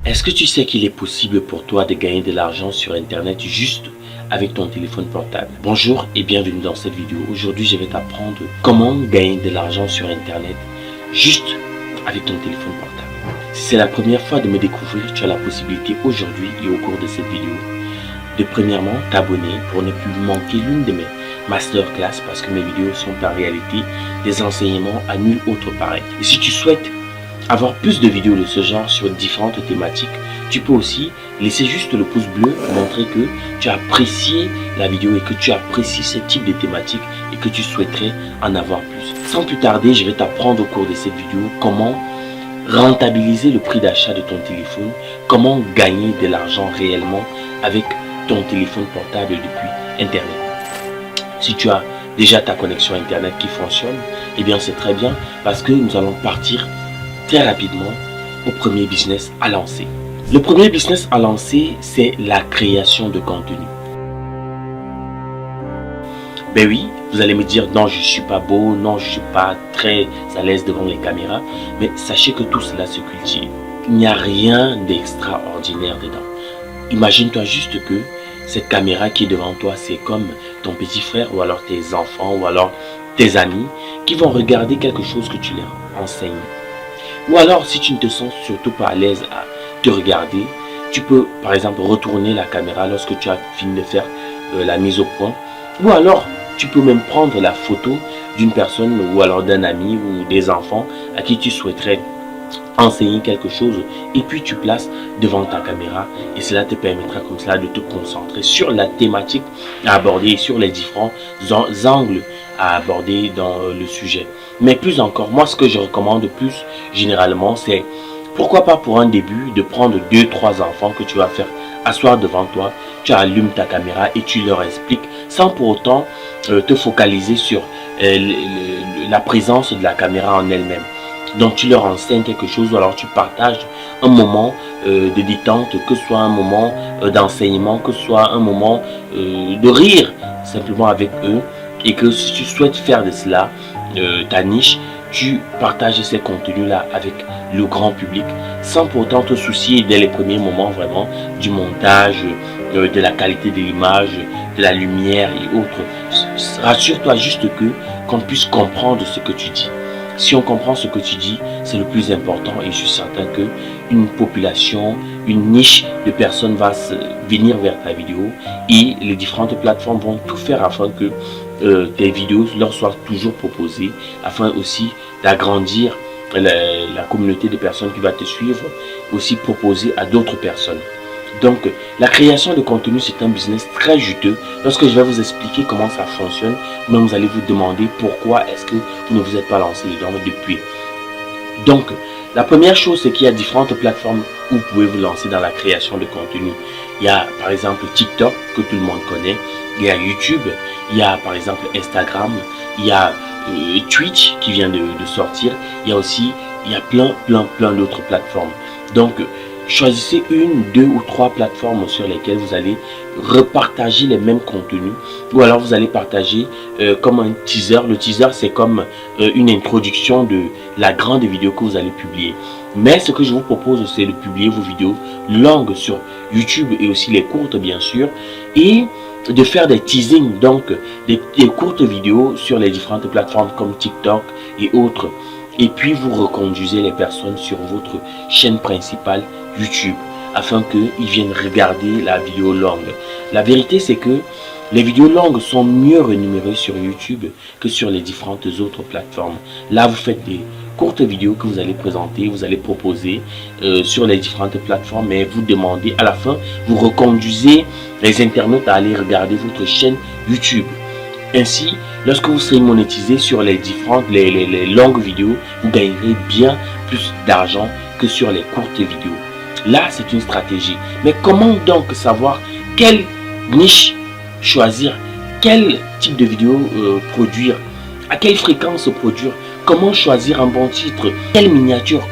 Est-ce que tu sais qu'il est possible pour toi de gagner de l'argent sur Internet juste avec ton téléphone portable? Bonjour et bienvenue dans cette vidéo. Aujourd'hui, je vais t'apprendre comment gagner de l'argent sur Internet juste avec ton téléphone portable. Si c'est la première fois de me découvrir, tu as la possibilité aujourd'hui et au cours de cette vidéo de premièrement t'abonner pour ne plus manquer l'une de mes masterclass parce que mes vidéos sont en réalité des enseignements à nul autre pareil. Et si tu souhaites avoir plus de vidéos de ce genre sur différentes thématiques, tu peux aussi laisser juste le pouce bleu pour montrer que tu as apprécié la vidéo et que tu apprécies ce type de thématique et que tu souhaiterais en avoir plus. Sans plus tarder, je vais t'apprendre au cours de cette vidéo comment rentabiliser le prix d'achat de ton téléphone, comment gagner de l'argent réellement avec ton téléphone portable depuis Internet. Si tu as déjà ta connexion Internet qui fonctionne, eh bien c'est très bien parce que nous allons partir très rapidement au premier business à lancer. Le premier business à lancer, c'est la création de contenu. Ben oui, vous allez me dire non, je ne suis pas beau, non, je ne suis pas très à l'aise devant les caméras, mais sachez que tout cela se cultive. Il n'y a rien d'extraordinaire dedans. Imagine-toi juste que cette caméra qui est devant toi, c'est comme ton petit frère ou alors tes enfants ou alors tes amis qui vont regarder quelque chose que tu leur enseignes. Ou alors, si tu ne te sens surtout pas à l'aise à te regarder, tu peux par exemple retourner la caméra lorsque tu as fini de faire la mise au point. Ou alors, tu peux même prendre la photo d'une personne ou alors d'un ami ou des enfants à qui tu souhaiterais enseigner quelque chose et puis tu places devant ta caméra et cela te permettra comme cela de te concentrer sur la thématique à aborder et sur les différents angles à aborder dans le sujet. Mais plus encore, moi ce que je recommande plus généralement, c'est pourquoi pas pour un début de prendre 2-3 enfants que tu vas faire asseoir devant toi, tu allumes ta caméra et tu leur expliques sans pour autant te focaliser sur la présence de la caméra en elle-même. Donc tu leur enseignes quelque chose ou alors tu partages un moment de détente, que ce soit un moment d'enseignement, que ce soit un moment de rire simplement avec eux. Et que si tu souhaites faire de cela ta niche, tu partages ces contenus-là avec le grand public sans pour autant te soucier dès les premiers moments vraiment du montage, de la qualité de l'image, de la lumière et autres. Rassure-toi juste que qu'on puisse comprendre ce que tu dis. Si on comprend ce que tu dis, c'est le plus important et je suis certain que une population, une niche de personnes va venir vers ta vidéo et les différentes plateformes vont tout faire afin que tes vidéos leur soient toujours proposées, afin aussi d'agrandir la communauté de personnes qui va te suivre, aussi proposer à d'autres personnes. Donc, la création de contenu, c'est un business très juteux. Lorsque je vais vous expliquer comment ça fonctionne, vous allez vous demander pourquoi est-ce que vous ne vous êtes pas lancé dedans depuis. Donc, la première chose, c'est qu'il y a différentes plateformes où vous pouvez vous lancer dans la création de contenu. Il y a par exemple TikTok, que tout le monde connaît. Il y a YouTube. Il y a par exemple Instagram. Il y a Twitch qui vient de sortir. Il y a plein d'autres plateformes. Donc, choisissez une, 2 ou 3 plateformes sur lesquelles vous allez repartager les mêmes contenus ou alors vous allez partager comme un teaser. Le teaser, c'est comme une introduction de la grande vidéo que vous allez publier. Mais ce que je vous propose, c'est de publier vos vidéos longues sur YouTube et aussi les courtes bien sûr et de faire des teasings, donc des courtes vidéos sur les différentes plateformes comme TikTok et autres. Et puis vous reconduisez les personnes sur votre chaîne principale YouTube afin qu'ils viennent regarder la vidéo longue. La vérité, c'est que les vidéos longues sont mieux rémunérées sur YouTube que sur les différentes autres plateformes. Là, vous faites des courtes vidéos que vous allez présenter, vous allez proposer sur les différentes plateformes, mais vous demandez à la fin, vous reconduisez les internautes à aller regarder votre chaîne YouTube. Ainsi, lorsque vous serez monétisé sur les longues vidéos, vous gagnerez bien plus d'argent que sur les courtes vidéos. Là, c'est une stratégie. Mais comment donc savoir quelle niche choisir, quel type de vidéo produire, à quelle fréquence produire, comment choisir un bon titre, quelle miniature,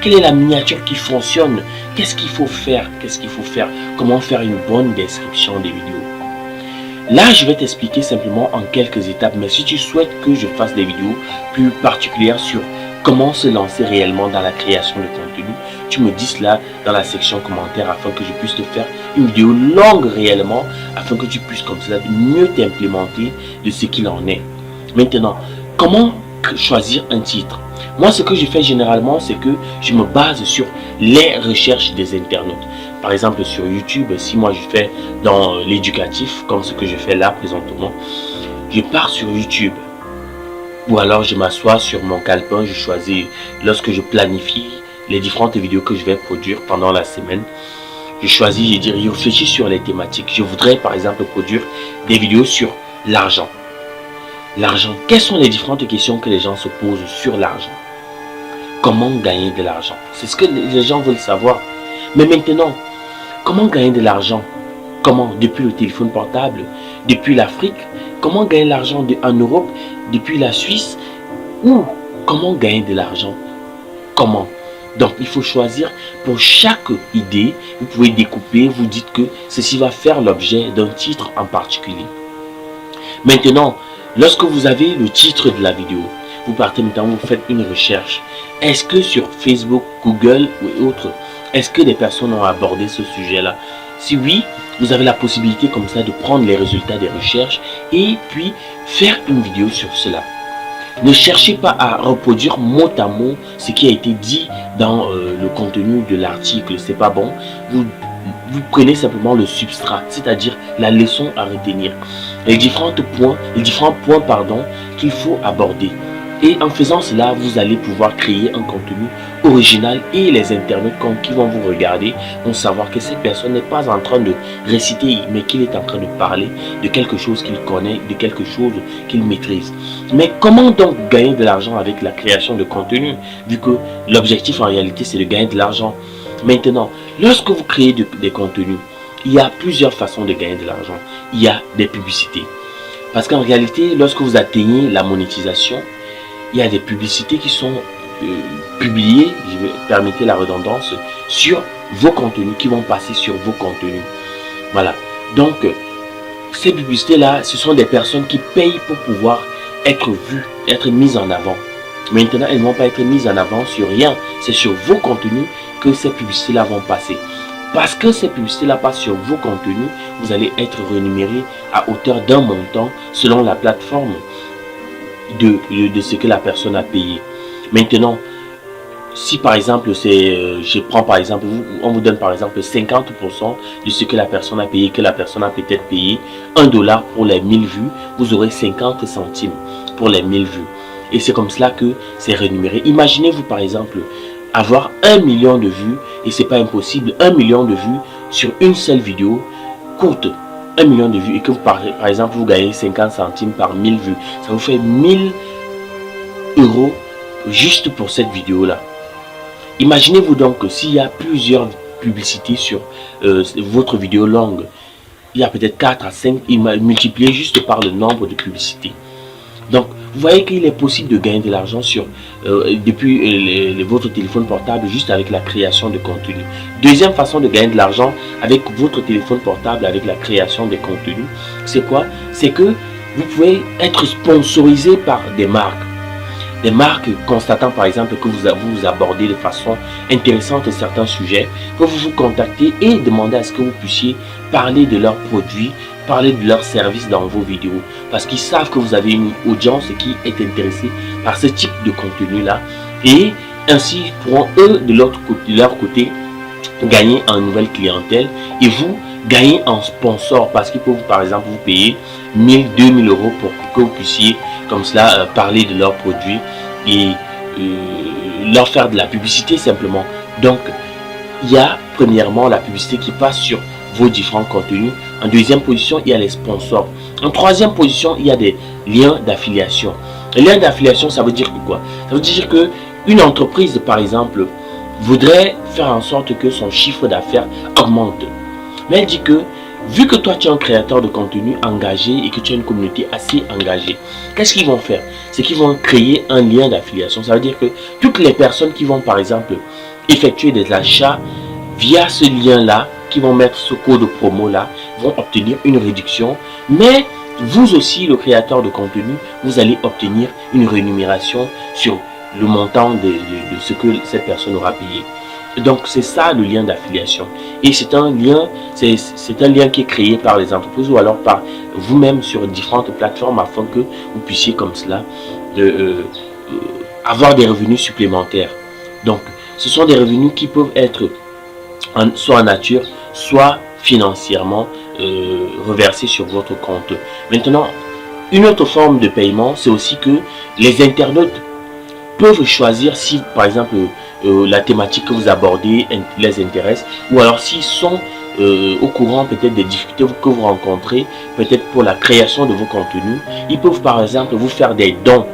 quelle est la miniature qui fonctionne, qu'est-ce qu'il faut faire, comment faire une bonne description des vidéos. Là, je vais t'expliquer simplement en quelques étapes, mais si tu souhaites que je fasse des vidéos plus particulières sur comment se lancer réellement dans la création de contenu, tu me dis cela dans la section commentaires afin que je puisse te faire une vidéo longue réellement, afin que tu puisses comme cela mieux t'implémenter de ce qu'il en est. Maintenant, comment choisir un titre? Moi, ce que je fais généralement, c'est que je me base sur les recherches des internautes. Par exemple, sur YouTube, si moi je fais dans l'éducatif, comme ce que je fais là présentement, je pars sur YouTube. Ou alors je m'assois sur mon calepin, je choisis, lorsque je planifie les différentes vidéos que je vais produire pendant la semaine, je choisis, je réfléchis sur les thématiques. Je voudrais par exemple produire des vidéos sur l'argent. L'argent, quelles sont les différentes questions que les gens se posent sur l'argent? Comment gagner de l'argent? C'est ce que les gens veulent savoir. Mais maintenant, comment gagner de l'argent? Comment? Depuis le téléphone portable? Depuis l'Afrique? Comment gagner de l'argent en Europe? Depuis la Suisse? Ou comment gagner de l'argent? Comment? Donc il faut choisir pour chaque idée. Vous pouvez découper, vous dites que ceci va faire l'objet d'un titre en particulier. Maintenant, lorsque vous avez le titre de la vidéo, vous partez maintenant, vous faites une recherche. Est-ce que sur Facebook, Google ou autres, est-ce que des personnes ont abordé ce sujet-là? Si oui, vous avez la possibilité comme ça de prendre les résultats des recherches et puis faire une vidéo sur cela. Ne cherchez pas à reproduire mot à mot ce qui a été dit dans le contenu de l'article. C'est pas bon. Vous prenez simplement le substrat, c'est-à-dire la leçon à retenir. Les différents points qu'il faut aborder. Et en faisant cela, vous allez pouvoir créer un contenu original et les internautes qui vont vous regarder vont savoir que cette personne n'est pas en train de réciter, mais qu'il est en train de parler de quelque chose qu'il connaît, de quelque chose qu'il maîtrise. Mais comment donc gagner de l'argent avec la création de contenu, vu que l'objectif en réalité c'est de gagner de l'argent? Maintenant, lorsque vous créez des contenus, il y a plusieurs façons de gagner de l'argent. Il y a des publicités. Parce qu'en réalité, lorsque vous atteignez la monétisation, il y a des publicités qui sont publiées, je vais permettre la redondance, sur vos contenus, qui vont passer sur vos contenus. Voilà. Donc, ces publicités-là, ce sont des personnes qui payent pour pouvoir être vues, être mises en avant. Maintenant, elles ne vont pas être mises en avant sur rien. C'est sur vos contenus que ces publicités-là vont passer. Parce que ces publicités-là passent sur vos contenus, vous allez être rémunéré à hauteur d'un montant selon la plateforme de ce que la personne a payé. Maintenant, si par exemple, je prends par exemple, on vous donne par exemple 50% de ce que la personne a payé, que la personne a peut-être payé $1 pour les 1000 vues, vous aurez 50 centimes pour les 1000 vues. Et c'est comme cela que c'est rémunéré. Imaginez-vous par exemple avoir 1 million de vues, et c'est pas impossible, 1 million de vues sur une seule vidéo courte. 1 million de vues et que vous, par exemple vous gagnez 50 centimes par 1000 vues, ça vous fait 1000 € juste pour cette vidéo là. Imaginez-vous donc que s'il y a plusieurs publicités sur votre vidéo longue, il y a peut-être 4 à 5, multiplié juste par le nombre de publicités. Donc vous voyez qu'il est possible de gagner de l'argent depuis votre téléphone portable juste avec la création de contenu. Deuxième façon de gagner de l'argent avec votre téléphone portable, avec la création de contenu, c'est quoi? C'est que vous pouvez être sponsorisé par des marques. Des marques constatant par exemple que vous abordez de façon intéressante certains sujets, peuvent vous contacter et demander à ce que vous puissiez parler de leurs produits, parler de leurs services dans vos vidéos. Parce qu'ils savent que vous avez une audience qui est intéressée par ce type de contenu là. Et ainsi pourront eux de leur côté gagner en nouvelle clientèle et vous gagner en sponsor, parce qu'ils peuvent par exemple vous payer 1000, 2000 € pour que vous puissiez comme cela parler de leurs produits et leur faire de la publicité simplement. Donc il y a premièrement la publicité qui passe sur vos différents contenus. En deuxième position, il y a les sponsors. En troisième position, il y a des liens d'affiliation. Les liens d'affiliation, ça veut dire quoi? Ça veut dire que une entreprise par exemple voudrait faire en sorte que son chiffre d'affaires augmente, mais elle dit que vu que toi tu es un créateur de contenu engagé et que tu as une communauté assez engagée, qu'est-ce qu'ils vont faire? C'est qu'ils vont créer un lien d'affiliation. Ça veut dire que toutes les personnes qui vont par exemple effectuer des achats via ce lien là, qui vont mettre ce code promo là, vont obtenir une réduction. Mais vous aussi, le créateur de contenu, vous allez obtenir une rémunération sur le montant de ce que cette personne aura payé. Donc c'est ça le lien d'affiliation. Et c'est un lien qui est créé par les entreprises ou alors par vous-même sur différentes plateformes afin que vous puissiez comme cela avoir des revenus supplémentaires. Donc ce sont des revenus qui peuvent être soit en nature, soit financièrement reversés sur votre compte. Maintenant, une autre forme de paiement, c'est aussi que les internautes peuvent choisir si par exemple la thématique que vous abordez les intéresse, ou alors s'ils sont au courant peut-être des difficultés que vous rencontrez, peut-être pour la création de vos contenus. Ils peuvent par exemple vous faire des dons.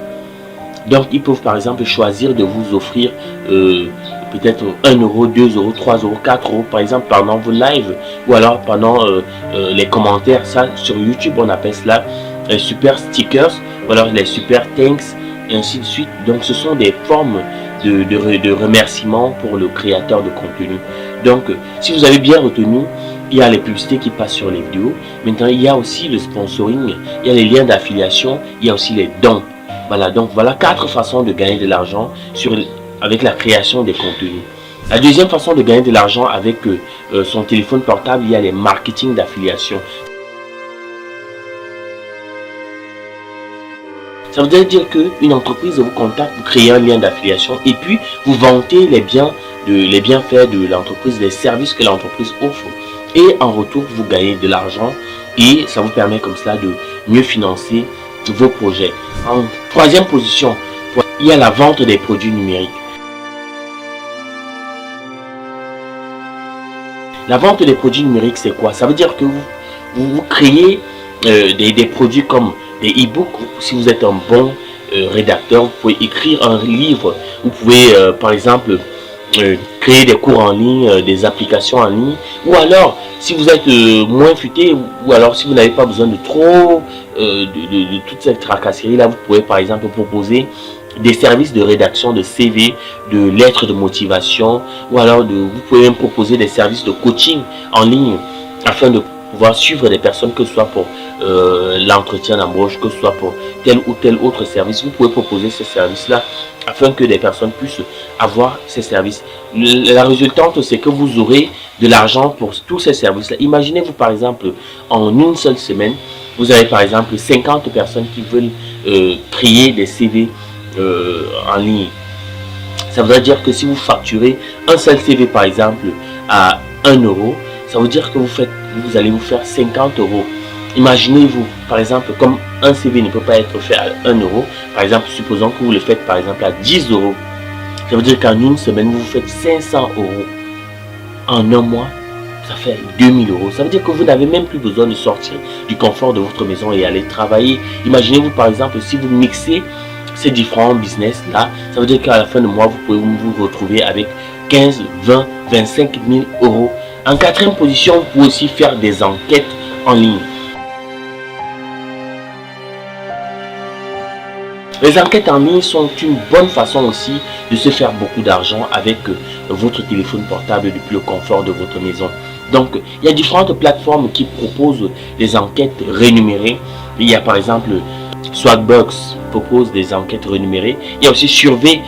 Donc ils peuvent par exemple choisir de vous offrir peut-être 1 euro, 2 euros, 3 euros, 4 euros par exemple pendant vos lives, ou alors pendant les commentaires. Ça sur YouTube on appelle cela les super stickers, ou alors les super thanks, et ainsi de suite. Donc ce sont des formes de remerciements pour le créateur de contenu. Donc si vous avez bien retenu, il y a les publicités qui passent sur les vidéos. Maintenant il y a aussi le sponsoring, il y a les liens d'affiliation, il y a aussi les dons. Voilà, donc voilà 4 façons de gagner de l'argent avec la création des contenus. La deuxième façon de gagner de l'argent avec son téléphone portable, il y a les marketing d'affiliation. Ça veut dire qu'une entreprise vous contacte, vous créez un lien d'affiliation et puis vous vantez les bienfaits de l'entreprise, les services que l'entreprise offre. Et en retour, vous gagnez de l'argent et ça vous permet comme cela de mieux financer vos projets. En troisième position, il y a la vente des produits numériques. La vente des produits numériques, c'est quoi? Ça veut dire que vous créez des produits comme des e-books. Si vous êtes un bon rédacteur, vous pouvez écrire un livre. Vous pouvez par exemple créer des cours en ligne, des applications en ligne. Ou alors, si vous êtes moins futé, ou alors si vous n'avez pas besoin de trop de toute cette tracasserie là, vous pouvez par exemple proposer des services de rédaction de CV, de lettres de motivation, ou alors vous pouvez même proposer des services de coaching en ligne afin de pouvoir suivre des personnes, que ce soit pour l'entretien d'embauche, que ce soit pour tel ou tel autre service. Vous pouvez proposer ces services-là afin que des personnes puissent avoir ces services. La résultante, c'est que vous aurez de l'argent pour tous ces services-là. Imaginez-vous par exemple, en une seule semaine, vous avez par exemple 50 personnes qui veulent créer des CV en ligne. Ça veut dire que si vous facturez un seul CV par exemple à 1 euro, ça veut dire que vous allez vous faire 50 euros. Imaginez-vous, par exemple, comme un CV ne peut pas être fait à 1 euro, par exemple, supposons que vous le faites par exemple à 10 euros. Ça veut dire qu'en une semaine, vous faites 500 euros. En un mois, ça fait 2000 euros. Ça veut dire que vous n'avez même plus besoin de sortir du confort de votre maison et aller travailler. Imaginez-vous, par exemple, si vous mixez ces différents business là, ça veut dire qu'à la fin de mois, vous pouvez vous retrouver avec 15, 20, 25 000 euros. En quatrième position, vous pouvez aussi faire des enquêtes en ligne. Les enquêtes en ligne sont une bonne façon aussi de se faire beaucoup d'argent avec votre téléphone portable depuis le confort de votre maison. Donc, il y a différentes plateformes qui proposent des enquêtes rémunérées. Il y a par exemple Swagbucks propose des enquêtes rémunérées. Il y a aussi Survey,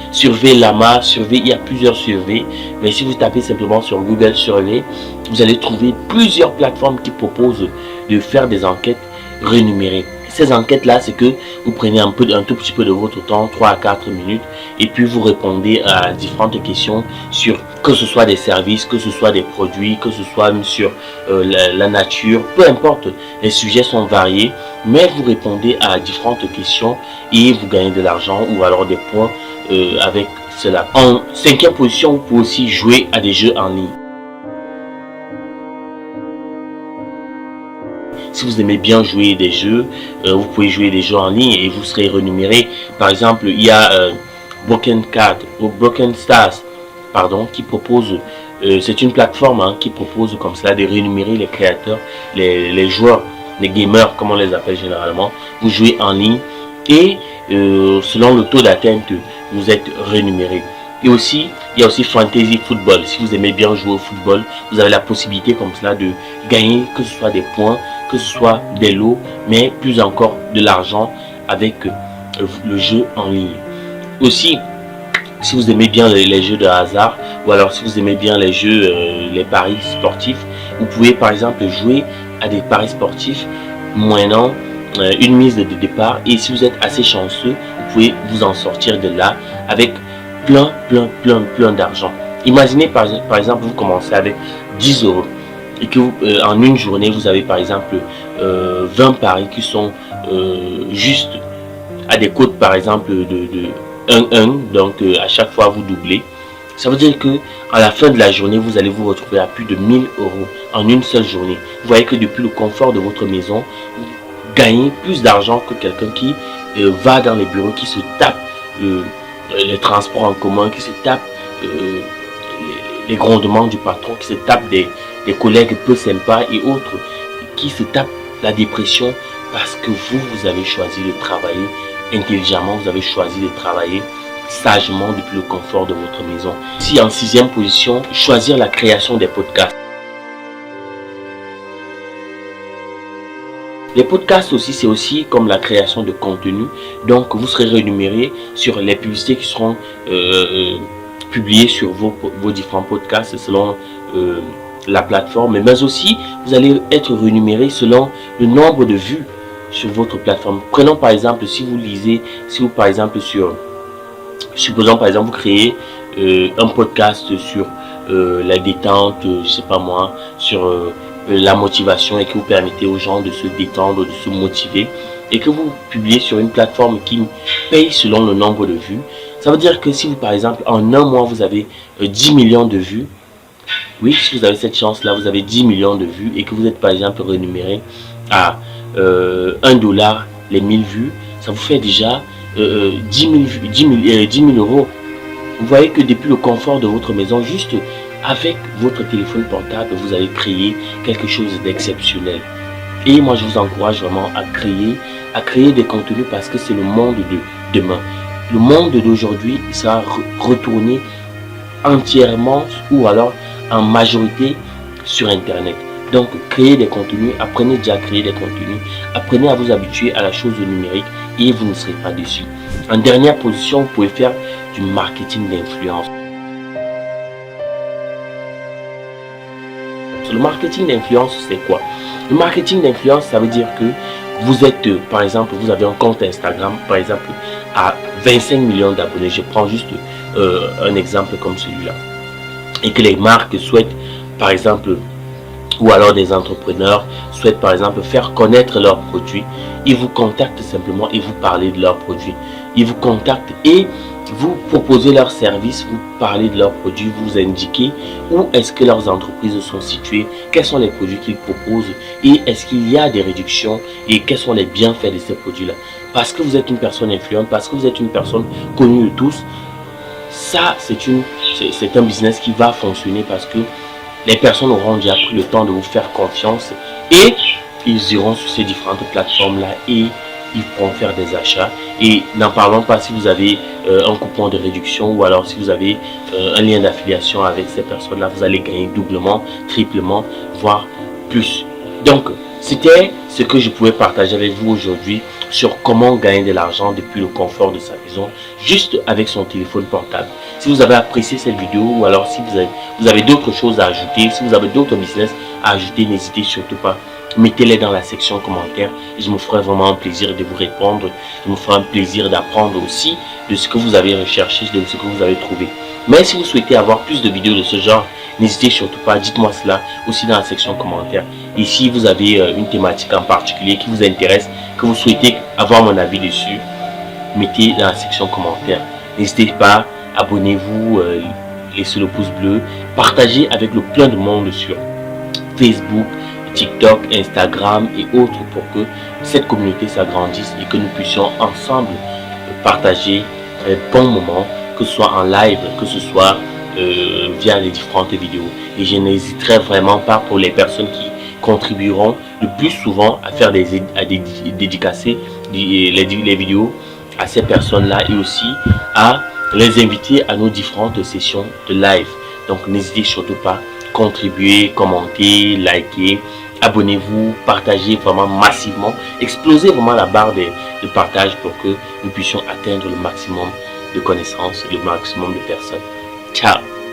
Lama, il y a plusieurs Survey. Mais si vous tapez simplement sur Google Survey, vous allez trouver plusieurs plateformes qui proposent de faire des enquêtes rémunérées. Ces enquêtes-là, c'est que vous prenez un tout petit peu de votre temps, 3 à 4 minutes, et puis vous répondez à différentes questions sur que ce soit des services, que ce soit des produits, que ce soit sur la nature, peu importe, les sujets sont variés, mais vous répondez à différentes questions et vous gagnez de l'argent ou alors des points avec cela. En cinquième position, vous pouvez aussi jouer à des jeux en ligne. Si vous aimez bien jouer des jeux, vous pouvez jouer des jeux en ligne et vous serez rémunéré. Par exemple, il y a Broken Stars, qui propose, c'est une plateforme qui propose comme cela de rémunérer les créateurs, les joueurs, les gamers comme on les appelle généralement. Vous jouez en ligne et selon le taux d'atteinte, vous êtes rémunéré. Et aussi, il y a aussi Fantasy Football. Si vous aimez bien jouer au football, vous avez la possibilité comme cela de gagner, que ce soit des points, que ce soit des lots, mais plus encore de l'argent avec le jeu en ligne. Aussi, si vous aimez bien les jeux de hasard, ou alors si vous aimez bien les jeux, les paris sportifs, vous pouvez par exemple jouer à des paris sportifs moyennant une mise de départ. Et si vous êtes assez chanceux, vous pouvez vous en sortir de là avec plein d'argent. Imaginez par exemple, vous commencez avec 10 euros et que en une journée, vous avez par exemple 20 paris qui sont juste à des cotes par exemple de 1-1, donc à chaque fois vous doublez. Ça veut dire que à la fin de la journée, vous allez vous retrouver à plus de 1000 euros en une seule journée. Vous voyez que depuis le confort de votre maison, vous gagnez plus d'argent que quelqu'un qui va dans les bureaux, qui se tape les transports en commun, qui se tape les grondements du patron, qui se tape des collègues peu sympas et autres, qui se tape la dépression parce que vous avez choisi de travailler intelligemment, vous avez choisi de travailler sagement depuis le confort de votre maison. Si en 6e position, choisir la création des podcasts. Les podcasts aussi, c'est aussi comme la création de contenu. Donc, vous serez rémunéré sur les publicités qui seront publiées sur vos différents podcasts selon la plateforme. Mais aussi, vous allez être rémunéré selon le nombre de vues sur votre plateforme. Prenons par exemple, si vous lisez, si vous par exemple supposons par exemple vous créez un podcast sur la détente, je sais pas moi, sur la motivation et que vous permettez aux gens de se détendre, de se motiver et que vous publiez sur une plateforme qui paye selon le nombre de vues. Ça veut dire que si vous par exemple en un mois vous avez 10 millions de vues, oui, si vous avez cette chance là, vous avez 10 millions de vues et que vous êtes par exemple rémunéré à 1 dollar les 1000 vues, ça vous fait déjà 10 000 euros. Vous voyez que depuis le confort de votre maison, juste avec votre téléphone portable, vous allez créer quelque chose d'exceptionnel. Et moi, je vous encourage vraiment à créer des contenus parce que c'est le monde de demain. Le monde d'aujourd'hui sera retourné entièrement ou alors en majorité sur Internet. Donc, créez des contenus, apprenez déjà à créer des contenus, apprenez à vous habituer à la chose numérique et vous ne serez pas déçus. En dernière position, vous pouvez faire du marketing d'influence. Le marketing d'influence, c'est quoi? Le marketing d'influence, ça veut dire que vous êtes, par exemple, vous avez un compte Instagram, par exemple, à 25 millions d'abonnés. Je prends juste un exemple comme celui-là. Et que les marques souhaitent, par exemple, ou alors des entrepreneurs souhaitent par exemple faire connaître leurs produits, ils vous contactent simplement et vous parlez de leurs produits. Ils vous contactent et vous proposez leurs services, vous parlez de leurs produits, vous indiquez où est-ce que leurs entreprises sont situées, quels sont les produits qu'ils proposent et est-ce qu'il y a des réductions et quels sont les bienfaits de ces produits-là. Parce que vous êtes une personne influente, parce que vous êtes une personne connue de tous, ça c'est un business qui va fonctionner parce que les personnes auront déjà pris le temps de vous faire confiance et ils iront sur ces différentes plateformes-là et ils pourront faire des achats. Et n'en parlons pas si vous avez un coupon de réduction ou alors si vous avez un lien d'affiliation avec ces personnes-là, vous allez gagner doublement, triplement, voire plus. Donc, c'était ce que je pouvais partager avec vous aujourd'hui sur comment gagner de l'argent depuis le confort de sa maison, juste avec son téléphone portable. Si vous avez apprécié cette vidéo ou alors si vous avez d'autres choses à ajouter, si vous avez d'autres business à ajouter, n'hésitez surtout pas. Mettez-les dans la section commentaires et je me ferai vraiment un plaisir de vous répondre. Je me ferai un plaisir d'apprendre aussi de ce que vous avez recherché, de ce que vous avez trouvé. Mais si vous souhaitez avoir plus de vidéos de ce genre, n'hésitez surtout pas, dites-moi cela aussi dans la section commentaires. Et si vous avez une thématique en particulier qui vous intéresse, que vous souhaitez avoir mon avis dessus, mettez dans la section commentaires. N'hésitez pas, abonnez-vous, laissez le pouce bleu, partagez avec le plein de monde sur Facebook, TikTok, Instagram et autres pour que cette communauté s'agrandisse et que nous puissions ensemble partager un bon moment, que ce soit en live, que ce soit via les différentes vidéos. Et je n'hésiterai vraiment pas pour les personnes qui contribueront le plus souvent à faire dédicacer les vidéos à ces personnes-là et aussi à les inviter à nos différentes sessions de live. Donc n'hésitez surtout pas, contribuer, commenter, liker, abonnez-vous, partagez vraiment massivement, explosez vraiment la barre de partage pour que nous puissions atteindre le maximum de connaissances, le maximum de personnes. Ciao!